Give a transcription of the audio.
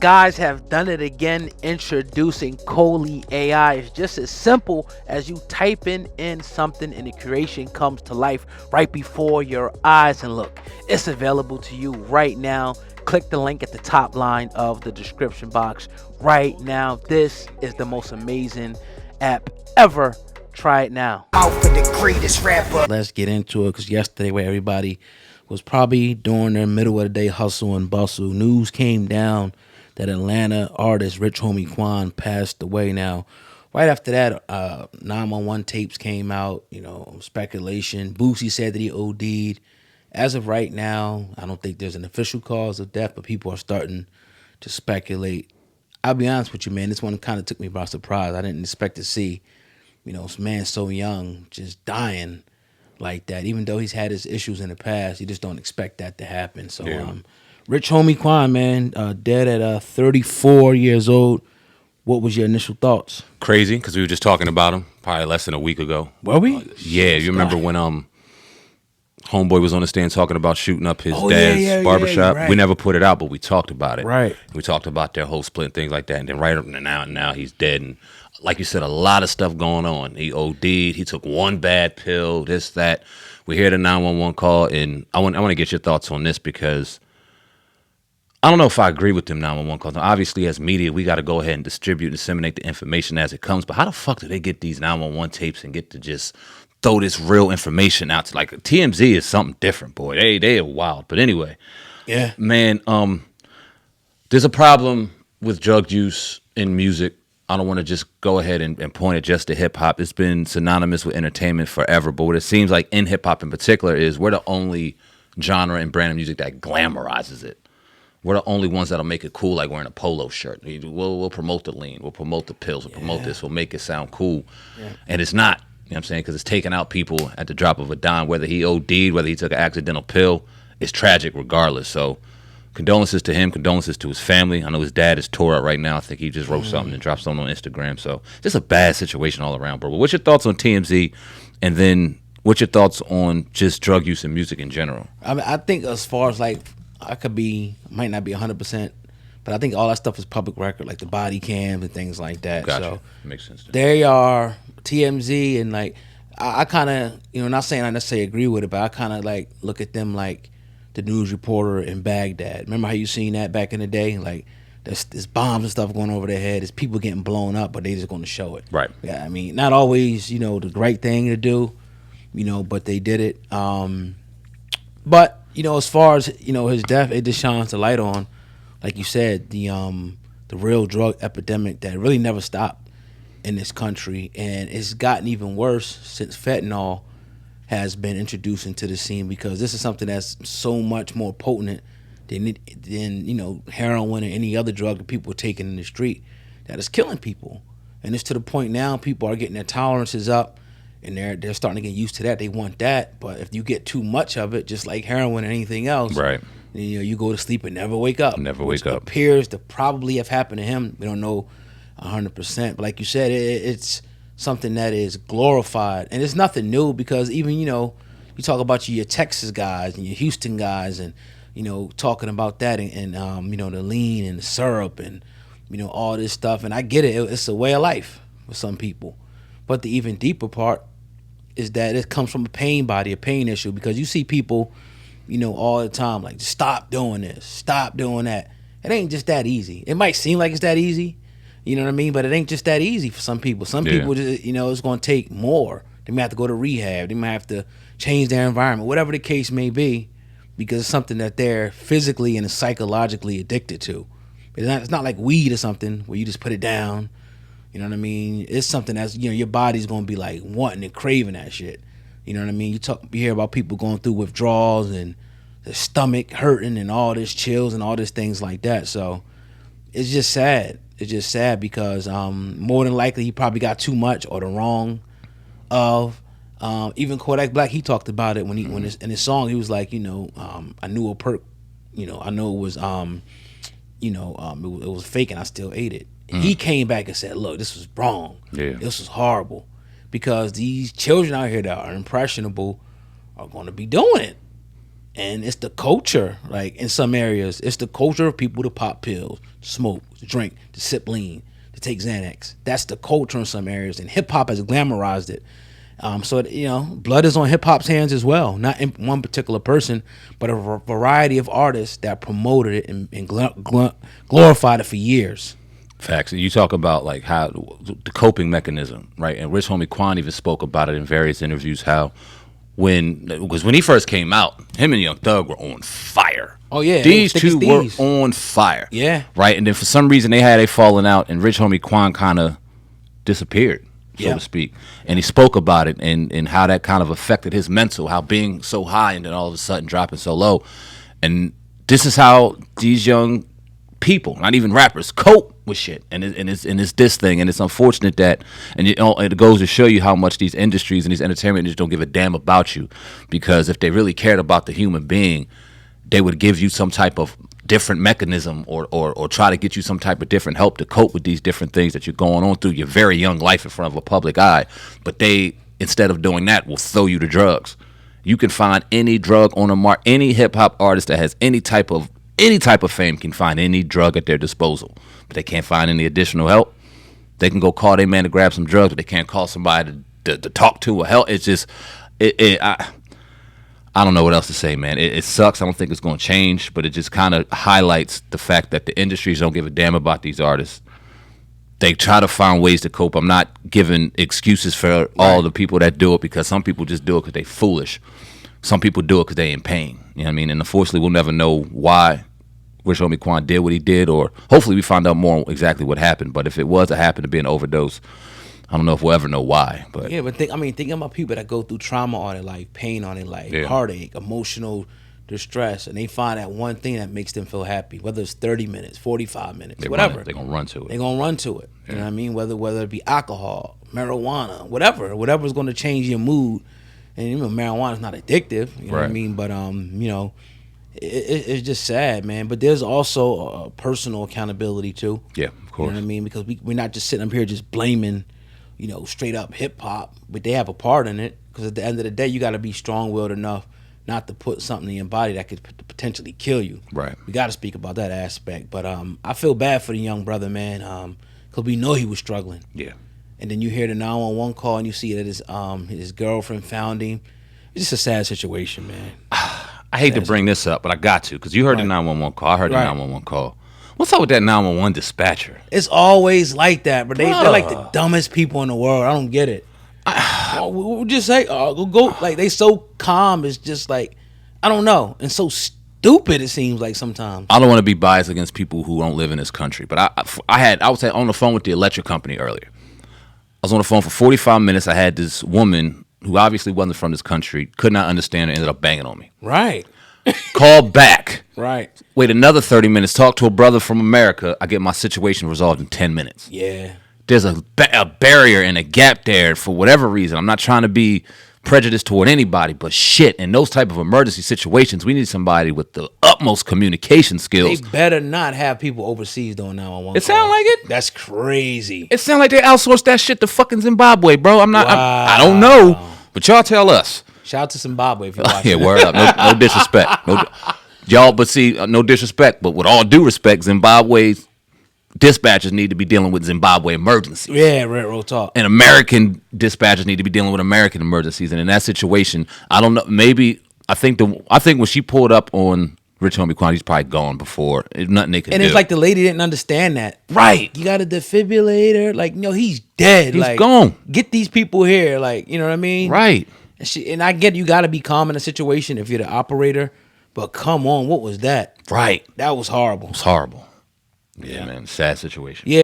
guys have done it again, introducing Coley AI. It's just as simple as you typing in something and the creation comes to life right before your eyes. And look, it's available to you right now. Click the link at the top line of the description box right now. This is the most amazing app ever. Try it now. Out for the greatest rapper. Let's get into it, because yesterday, where everybody was probably doing their middle of the day hustle and bustle, news came down that Atlanta artist Rich Homie Quan passed away. Now, right after that, 911 tapes came out, speculation. Boosie said that he OD'd. As of right now, I don't think there's an official cause of death, but people are starting to speculate. I'll be honest with you, man, this one kind of took me by surprise. I didn't expect to see, this man so young just dying like that. Even though he's had his issues in the past, you just don't expect that to happen. So, Yeah. Rich Homie Quan, man, dead at 34 years old. What was your initial thoughts? Crazy, because we were just talking about him probably less than a week ago. Were we? Yeah, you remember when Homeboy was on the stand talking about shooting up his Oh, dad's barbershop? right. We never put it out, but we talked about it. Right. We talked about their whole split and things like that. And then right up now he's dead. And like you said, a lot of stuff going on. He OD'd. He took one bad pill, this, that. We hear the 911 call, and I want to get your thoughts on this, because I don't know if I agree with them 911 calls. Now, obviously, as media, we got to go ahead and distribute and disseminate the information as it comes. But how the fuck do they get these 911 tapes and get to just throw this real information out to, like, TMZ is something different, boy. They are wild. But anyway, Yeah. man, there's a problem with drug use in music. I don't want to just go ahead and point it just to hip hop. It's been synonymous with entertainment forever. But what it seems like in hip hop in particular is we're the only genre and brand of music that glamorizes it. We're the only ones that'll make it cool, like wearing a polo shirt. We'll promote the lean. We'll promote the pills. We'll promote this. We'll make it sound cool. Yeah. And it's not. You know what I'm saying? Because it's taking out people at the drop of a dime. Whether he OD'd, whether he took an accidental pill, it's tragic regardless. So condolences to him. Condolences to his family. I know his dad is tore up right now. I think he just wrote something and dropped something on Instagram. So just a bad situation all around, bro. But what's your thoughts on TMZ? And then what's your thoughts on just drug use and music in general? I mean, I think as far as like, might not be 100%, but I think all that stuff is public record, like the body cams and things like that. Gotcha. So Makes sense. they are TMZ, and like I kind of, not saying I necessarily agree with it, but I kind of like look at them like the news reporter in Baghdad. Remember how you seen that back in the day? Like there's bombs and stuff going over their head. There's people getting blown up, but they just going to show it. Right. Yeah. I mean, not always, the right thing to do, but they did it. But as far as his death, it just shines the light on, like you said, the real drug epidemic that really never stopped in this country, and it's gotten even worse since fentanyl has been introduced into the scene, because this is something that's so much more potent than heroin or any other drug that people are taking in the street that is killing people. And it's to the point now people are getting their tolerances up, and they're starting to get used to that. They want that, but if you get too much of it, just like heroin or anything else, Right. You go to sleep and never wake up. Never which wake up. appears to probably have happened to him. We don't know 100%, but like you said, it's something that is glorified, and it's nothing new, because even you talk about your Texas guys and your Houston guys, and talking about that, and the lean and the syrup and all this stuff, and I get it. It's a way of life for some people, but the even deeper part is that it comes from a pain issue, because you see people all the time like, stop doing this, stop doing that. It ain't just that easy. It might seem like it's that easy, you know what I mean, but it ain't just that easy for some people. Some people just, it's going to take more. They may have to go to rehab. They might have to change their environment, whatever the case may be, because it's something that they're physically and psychologically addicted to. It's not like weed or something where you just put it down. You know what I mean? It's something that's, your body's going to be like wanting and craving that shit. You know what I mean? You hear about people going through withdrawals and the stomach hurting and all this chills and all these things like that. So it's just sad. It's just sad because more than likely he probably got too much or the wrong of. Even Kodak Black, he talked about it when in his song. He was like, I knew a perk, I know it was it was fake and I still ate it. He came back and said, look, this was wrong. Yeah. This was horrible, because these children out here that are impressionable are going to be doing it. And it's the culture, like in some areas, it's the culture of people to pop pills, to smoke, to drink, to sip lean, to take Xanax. That's the culture in some areas, and hip hop has glamorized it. Blood is on hip hop's hands as well. Not in one particular person, but a variety of artists that promoted it and glorified it for years. Facts. You talk about like how the coping mechanism, right? And Rich Homie Quan even spoke about it in various interviews. How because when he first came out, him and Young Thug were on fire. Oh yeah, these two were on fire. Yeah, right. And then for some reason they had a falling out, and Rich Homie Quan kind of disappeared, so to speak. And he spoke about it and how that kind of affected his mental, how being so high and then all of a sudden dropping so low. And this is how these young people, not even rappers, cope with shit. And it's this thing. And it's unfortunate that, and it goes to show you how much these industries and these entertainment industries don't give a damn about you. Because if they really cared about the human being, they would give you some type of different mechanism or try to get you some type of different help to cope with these different things that you're going on through your very young life in front of a public eye. But they, instead of doing that, will throw you to drugs. You can find any drug on the market. Any hip hop artist that has any type of fame can find any drug at their disposal. But they can't find any additional help. They can go call their man to grab some drugs, but they can't call somebody to talk to or help. It's just I don't know what else to say, man. It sucks. I don't think it's going to change, but it just kind of highlights the fact that the industries don't give a damn about these artists. They try to find ways to cope. I'm not giving excuses for all the people that do it, because some people just do it because they foolish. Some people do it because they in pain. You know what I mean? And unfortunately, we'll never know why Rich Homie Quan did what he did, or hopefully we find out more on exactly what happened. But if it happened to be an overdose, I don't know if we'll ever know why. But yeah, but thinking about people that go through trauma all their life, pain all their life, heartache, emotional distress, and they find that one thing that makes them feel happy, whether it's 30 minutes, 45 minutes, whatever. They're going to run to it. They're going to run to it. You know what I mean? Whether it be alcohol, marijuana, whatever's going to change your mood. And marijuana is not addictive, you know what I mean? But it's just sad, man. But there's also personal accountability too. Yeah, of course. You know what I mean? Because we're not just sitting up here just blaming, straight up hip hop, but they have a part in it. Because at the end of the day, you got to be strong-willed enough not to put something in your body that could potentially kill you. Right. We got to speak about that aspect. But I feel bad for the young brother, man, because we know he was struggling. Yeah. And then you hear the 911 call and you see that his girlfriend found him. It's just a sad situation, man. I hate to bring this up, but I got to, because you heard the 911 call. I heard the 911 call. What's up with that 911 dispatcher? It's always like that, but they're like the dumbest people in the world. I don't get it. We'll just say, go. Like, they so calm. It's just like, I don't know. And so stupid it seems like sometimes. I don't want to be biased against people who don't live in this country, but I was on the phone with the electric company earlier. I was on the phone for 45 minutes. I had this woman who obviously wasn't from this country, could not understand her, ended up banging on me. Right. Call back. Right. Wait another 30 minutes. Talk to a brother from America. I get my situation resolved in 10 minutes. Yeah. There's a barrier and a gap there for whatever reason. I'm not trying to be prejudiced toward anybody, but shit, in those type of emergency situations, we need somebody with the utmost communication skills. They better not have people overseas doing 911. It sound like it. That's crazy. It sound like they outsourced that shit to fucking Zimbabwe, bro. I don't know, but y'all tell us. Shout out to Zimbabwe if you're watching. Yeah, word up. No disrespect. No disrespect, but with all due respect, Zimbabwe's dispatchers need to be dealing with Zimbabwe emergencies. Yeah, real talk. And American dispatchers need to be dealing with American emergencies. And in that situation, I don't know. Maybe I think when she pulled up on Rich Homie Quan, he's probably gone before. There's nothing they could do. And it's like the lady didn't understand that. Right. You got a defibrillator. Like, he's dead. He's like, gone. Get these people here. Like, you know what I mean? Right. And I get you got to be calm in a situation if you're the operator. But come on, what was that? Right. That was horrible. It was horrible. Yeah, man. Sad situation. Yeah.